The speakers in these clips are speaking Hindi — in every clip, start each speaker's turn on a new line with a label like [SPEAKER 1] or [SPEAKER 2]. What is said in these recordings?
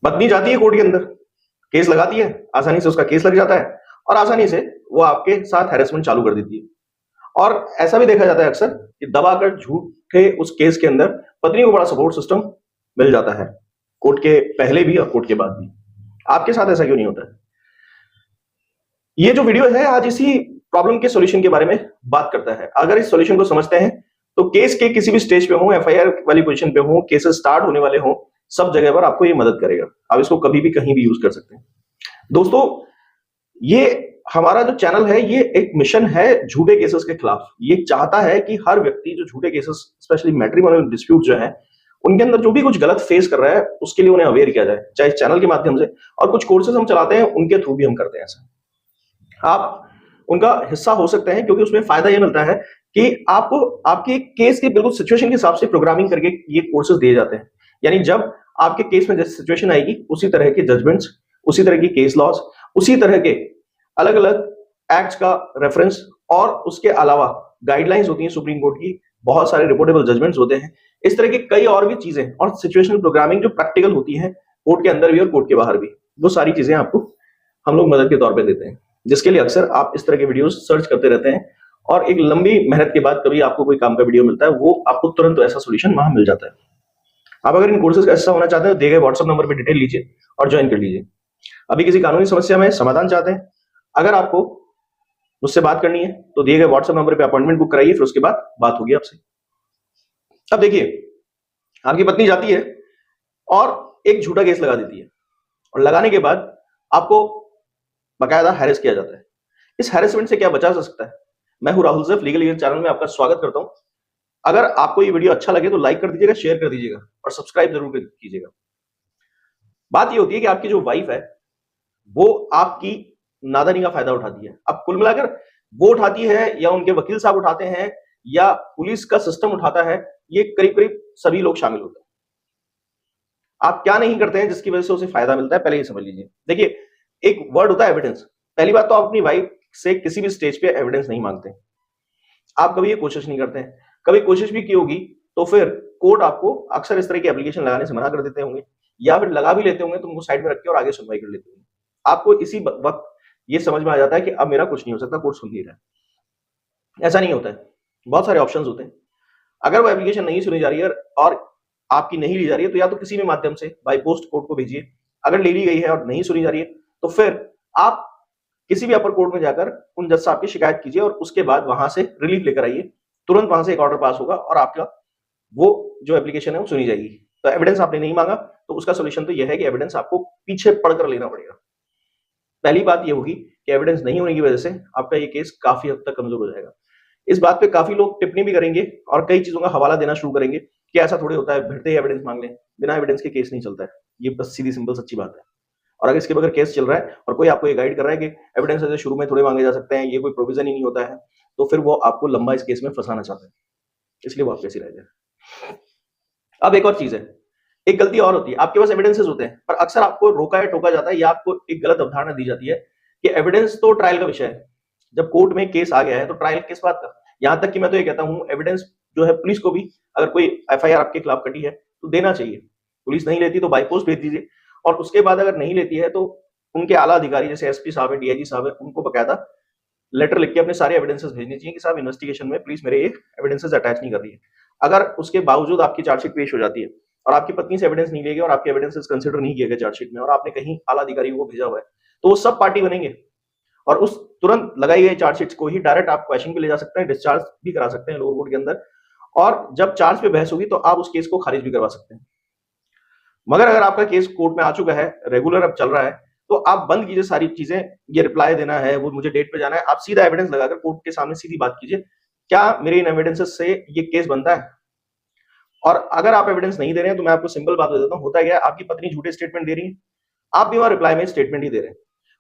[SPEAKER 1] पत्नी जाती है कोर्ट के अंदर, केस लगाती है, आसानी से उसका केस लग जाता है और आसानी से वो आपके साथ हैरेसमेंट चालू कर देती है। और ऐसा भी देखा जाता है अक्सर कि दबाकर झूठे उस केस के अंदर पत्नी को बड़ा सपोर्ट सिस्टम मिल जाता है, कोर्ट के पहले भी और कोर्ट के बाद भी। आपके साथ ऐसा क्यों नहीं होता है? ये जो वीडियो है आज इसी प्रॉब्लम के सॉल्यूशन के बारे में बात करता है। अगर इस सॉल्यूशन को समझते हैं तो केस के किसी भी स्टेज पे हो, एफआईआर वाली पोजीशन पे हो, केसेस स्टार्ट होने वाले हो, सब जगह पर आपको ये मदद करेगा। आप इसको कभी भी कहीं भी यूज कर सकते हैं। दोस्तों, ये हमारा जो चैनल है ये एक मिशन है झूठे केसेस के खिलाफ। ये चाहता है कि हर व्यक्ति जो झूठे केसेस, स्पेशली मैट्रिमोनियल डिस्प्यूट जो है, उनके अंदर जो भी कुछ गलत फेस कर रहा है उसके लिए उन्हें अवेयर किया जाए, चाहे चैनल के माध्यम से, और कुछ कोर्सेज हम चलाते हैं उनके थ्रू भी हम करते हैं ऐसा। आप उनका हिस्सा हो सकते हैं क्योंकि उसमें फायदा यह मिलता है कि आपको आपके केस के बिल्कुल सिचुएशन के हिसाब से प्रोग्रामिंग करके ये कोर्सेज दिए जाते हैं। यानी जब आपके केस में जैसी सिचुएशन आएगी उसी तरह के जजमेंट्स, उसी तरह की केस लॉज, उसी तरह के अलग अलग एक्ट्स का रेफरेंस, और उसके अलावा गाइडलाइंस होती हैं सुप्रीम कोर्ट की, बहुत सारे रिपोर्टेबल जजमेंट्स होते हैं, इस तरह की कई और भी चीजें, और सिचुएशनल प्रोग्रामिंग जो प्रैक्टिकल होती है कोर्ट के अंदर भी और कोर्ट के बाहर भी, वो सारी चीजें आपको हम लोग मदद के तौर पे देते हैं, जिसके लिए अक्सर आप इस तरह के वीडियोस सर्च करते रहते हैं और एक लंबी मेहनत के बाद कभी आपको कोई काम का वीडियो मिलता है, वो आपको तुरंत ऐसा सोल्यूशन वहां मिल जाता है। आप अगर इन कोर्सेज का हिस्सा होना चाहते हैं तो दिए गए व्हाट्सएप नंबर पर डिटेल लीजिए और ज्वाइन कर लीजिए। अभी किसी कानूनी समस्या में समाधान चाहते हैं, अगर आपको मुझसे बात करनी है तो दिए गए व्हाट्सएप नंबर पे अपॉइंटमेंट बुक कराइए, फिर उसके बाद बात होगी आपसे। अब देखिए, आपकी पत्नी जाती है और एक झूठा केस लगा देती है, और लगाने के बाद आपको बकायदा हैरेस किया जाता है। इस हैरेसमेंट से क्या बचा जा सकता है? मैं हूं राहुल ज़ैफ, लीगल चैनल में आपका स्वागत करता हूं। अगर आपको ये वीडियो अच्छा लगे तो लाइक कर दीजिएगा, शेयर कर दीजिएगा और सब्सक्राइब जरूर कीजिएगा। बात ये होती है कि आपकी जो वाइफ है वो आपकी नादानी का फायदा उठाती है। अब कुल मिलाकर वो उठाती है या उनके वकील साहब उठाते हैं या पुलिस का सिस्टम उठाता है, ये करीब करीब सभी लोग शामिल होते हैं। आप क्या नहीं करते हैं जिसकी वजह से उसे फायदा मिलता है, पहले ये समझ लीजिए। देखिए, एक वर्ड होता है एविडेंस। पहली बात तो आप अपनी वाइफ से किसी भी स्टेज पे एविडेंस नहीं मांगते, आप कभी ये कोशिश नहीं करते हैं। कभी कोशिश भी की होगी तो फिर कोर्ट आपको अक्सर इस तरह की एप्लीकेशन लगाने से मना कर देते होंगे, या फिर लगा भी लेते होंगे तो उनको साइड में रख के और आगे सुनवाई कर लेते होंगे। आपको इसी वक्त ये समझ में आ जाता है कि अब मेरा कुछ नहीं हो सकता, कोर्ट सुन नहीं रहा है। ऐसा नहीं होता है, बहुत सारे ऑप्शंस होते हैं। अगर वो एप्लीकेशन नहीं सुनी जा रही है और आपकी नहीं ली जा रही है तो या तो किसी भी माध्यम से बाय पोस्ट कोर्ट को भेजिए। अगर ले ली गई है और नहीं सुनी जा रही है तो फिर आप किसी भी अपर कोर्ट में जाकर उन जज साहब की शिकायत कीजिए और उसके बाद वहां से रिलीफ लेकर आइए। तुरंत वहां से एक ऑर्डर पास होगा और आपका वो जो एप्लीकेशन है वो सुनी जाएगी। तो एविडेंस आपने नहीं मांगा तो उसका सोल्यूशन तो यह है कि एविडेंस आपको पीछे पढ़कर लेना पड़ेगा। पहली बात ये होगी कि एविडेंस नहीं होने की वजह से आपका ये केस काफी हद तक कमजोर हो जाएगा। इस बात पे काफी लोग टिप्पणी भी करेंगे और कई चीजों का हवाला देना शुरू करेंगे कि ऐसा थोड़ी होता है, भिड़ते ही एविडेंस मांग लें, बिना एविडेंस के केस नहीं चलता है। ये बस सीधी सिंपल सच्ची बात है। और अगर इसके बगैर केस चल रहा है और कोई आपको ये गाइड कर रहा है कि एविडेंस ऐसे शुरू में थोड़े मांगे जा सकते हैं, ये कोई प्रोविजन ही नहीं होता है, तो फिर वो आपको लंबा इस केस में फंसाना चाहता है, इसलिए वो आपके ऐसे रह जाए। अब एक और चीज है, एक गलती और होती है। आपके पास एविडेंसेस होते हैं पर अक्सर आपको रोका या टोका जाता है या आपको एक गलत अवधारणा दी जाती है कि एविडेंस तो ट्रायल का विषय है। जब कोर्ट में केस आ गया है तो ट्रायल किस बात का? यहां तक कि मैं तो ये कहता हूं, एविडेंस जो है पुलिस को भी, अगर कोई एफआईआर आपके खिलाफ कटी है तो देना चाहिए। पुलिस नहीं लेती तो बाई पोस्ट भेज दीजिए, और उसके बाद अगर नहीं लेती है तो उनके आला अधिकारी जैसे एसपी साहब है, डीआईजी साहब है, उनको बकायदा लेटर लिख के अपने सारे एविडेंसेस भेजने चाहिए कि साहब इन्वेस्टिगेशन में प्लीज मेरे ये एविडेंसेस अटैच नहीं कर रही है। अगर उसके बावजूद आपकी चार्जशीट पेश हो जाती है और आपकी पत्नी से एविडेंस नहीं लेगी और आपके एविडेंसेस कंसिडर नहीं किए गए चार्जशीट में, और आपने कहीं आला अधिकारी को भेजा हुआ है, तो वो सब पार्टी बनेंगे और उस तुरंत लगाई गई चार्जशीट को ही डायरेक्ट आप क्वेश्चन पे ले जा सकते हैं, डिस्चार्ज भी करा सकते हैं लोअर कोर्ट के अंदर, और जब चार्ज पे बहस होगी तो आप उस केस को खारिज भी करवा सकते हैं। मगर अगर आपका केस कोर्ट में आ चुका है, रेगुलर अब चल रहा है, तो आप बंद कीजिए सारी चीजें। ये रिप्लाई देना है, वो मुझे डेट पे जाना है, आप सीधा एविडेंस लगाकर कोर्ट के सामने सीधी बात कीजिए, क्या मेरे इन एविडेंसेस से ये केस बनता है? और अगर आप एविडेंस नहीं दे रहे हैं तो मैं आपको सिंपल बात बता देता हूं, होता क्या है, आपकी पत्नी झूठे स्टेटमेंट दे रही है, आप भी वहां रिप्लाई में स्टेटमेंट ही दे रहे हैं,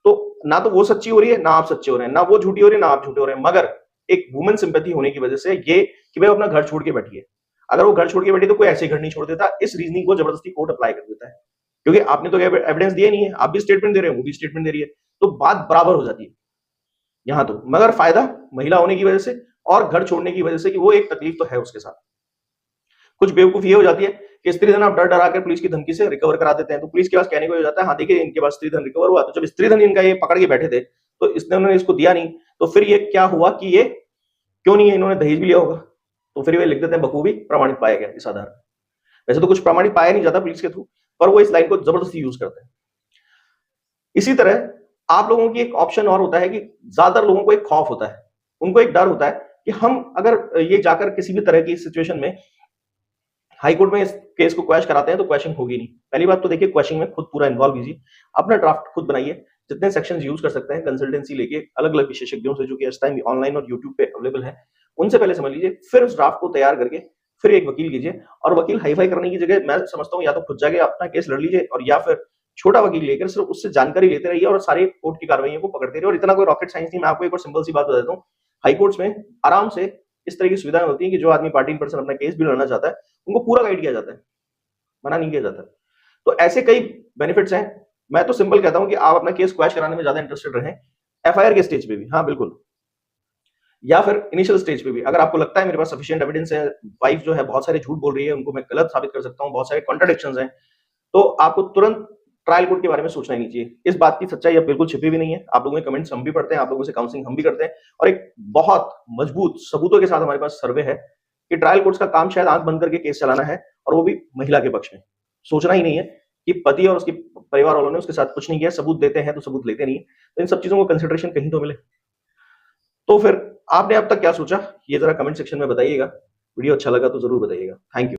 [SPEAKER 1] तो ना तो वो सच्ची हो रही है ना आप सच्चे हो रहे हैं, ना वो झूठी हो रही है ना आप झूठे हो रहे हैं। मगर एक वुमेन सिंपैथी होने की वजह से ये कि भाई अपना घर छोड़ के बैठी है, अगर वो घर छोड़ के बैठी तो कोई ऐसे घर नहीं छोड़ देता, इस रीजनिंग को जबरदस्ती कोर्ट अप्लाई कर देता है, क्योंकि आपने तो एविडेंस दिया नहीं है, आप भी स्टेटमेंट दे रहे हैं, वो भी स्टेटमेंट दे रही है, तो बात बराबर हो जाती है यहां तो। मगर फायदा महिला होने की वजह से और घर छोड़ने की वजह से कि वो एक तकलीफ तो है उसके साथ। कुछ बेवकूफी ये हो जाती है कि स्त्री धन आप डर डरा कर पुलिस की धमकी से रिकवर करा देते हैं। तो पुलिस के पास कहने को हो जाता है, हाँ देखिए इनके पास स्त्री धन रिकवर हुआ। तो जब स्त्री धन इनका ये पकड़ के बैठे थे तो इसने उन्होंने इसको दिया नहीं, तो फिर ये क्या हुआ कि ये क्यों नहीं है, इन्होंने दहेज भी लिया होगा। तो फिर वे लिख देते हैं बखूबी प्रमाणित पाया गया इस आधार पर। वैसे तो कुछ प्रमाणित पाया नहीं जाता पुलिस के थ्रू, पर वो इस लाइन को जबरदस्ती यूज करते हैं। इसी तरह आप लोगों की एक ऑप्शन और होता है कि ज्यादातर लोगों को एक खौफ होता है, उनको एक डर होता है कि हम अगर ये जाकर किसी भी तरह की सिचुएशन में हाई कोर्ट में इस केस को क्वैश कराते हैं तो क्वैशिंग होगी नहीं। पहली बात तो देखिए, क्वैशिंग में खुद पूरा इन्वॉल्व कीजिए, अपना ड्राफ्ट खुद बनाइए, जितने सेक्शंस यूज कर सकते हैं कंसल्टेंसी लेके अलग अलग विशेषज्ञों से जो कि इस टाइम ऑनलाइन और यूट्यूब पे अवेलेबल है, उनसे पहले समझ लीजिए, फिर उस ड्राफ्ट को तैयार करके फिर एक वकील कीजिए। और वकील हाईफाई करने की जगह मैं समझता हूँ या तो खुद जाके अपना केस लड़ लीजिए, और या फिर छोटा वकील लेकर सिर्फ उससे जानकारी लेते रहिए और सारी कोर्ट की कार्रवाइयों को पकड़ते रहिए। और इतना कोई रॉकेट साइंस नहीं। मैं आपको एक और सिंपल सी बात बता देता हूँ, हाई कोर्ट्स में आराम से इस तरह की सुविधाएं होती है कि जो आदमी पार्टी इन पर्सन अपना केस भी लड़ना चाहता है उनको पूरा गाइड किया जाता है, मना नहीं किया जाता। तो ऐसे कई बेनिफिट्स हैं। मैं तो सिंपल कहता हूं कि आप अपना केस क्वैश कराने में ज्यादा इंटरेस्टेड रहें, एफआईआर के स्टेज पे भी, हाँ बिल्कुल, या फिर इनिशियल स्टेज पे भी। अगर आपको लगता है मेरे पास सफिशिएंट एविडेंस है, वाइफ जो है बहुत सारे झूठ बोल रही है, उनको मैं गलत साबित कर सकता हूं, बहुत सारे कॉन्ट्राडिक्शंस हैं, तो आपको तुरंत ट्रायल कोर्ट के बारे में सोचना ही नहीं चाहिए। इस बात की सच्चाई अब बिल्कुल छिपी भी नहीं है। आप लोगों के कमेंट्स हम भी पढ़ते हैं, आप लोगों से काउंसलिंग हम भी करते हैं, और एक बहुत मजबूत सबूतों के साथ हमारे पास सर्वे है कि ट्रायल कोर्ट्स का काम शायद आंख बंद करके केस चलाना है, और वो भी महिला के पक्ष में। सोचना ही नहीं है कि पति और उसके परिवार वालों ने उसके साथ कुछ नहीं किया, सबूत देते हैं तो सबूत लेते नहीं है। तो इन सब चीजों को कंसिडरेशन कहीं तो मिले। तो फिर आपने अब तक क्या सोचा, ये जरा कमेंट सेक्शन में बताइएगा। वीडियो अच्छा लगा तो जरूर बताइएगा। Thank you.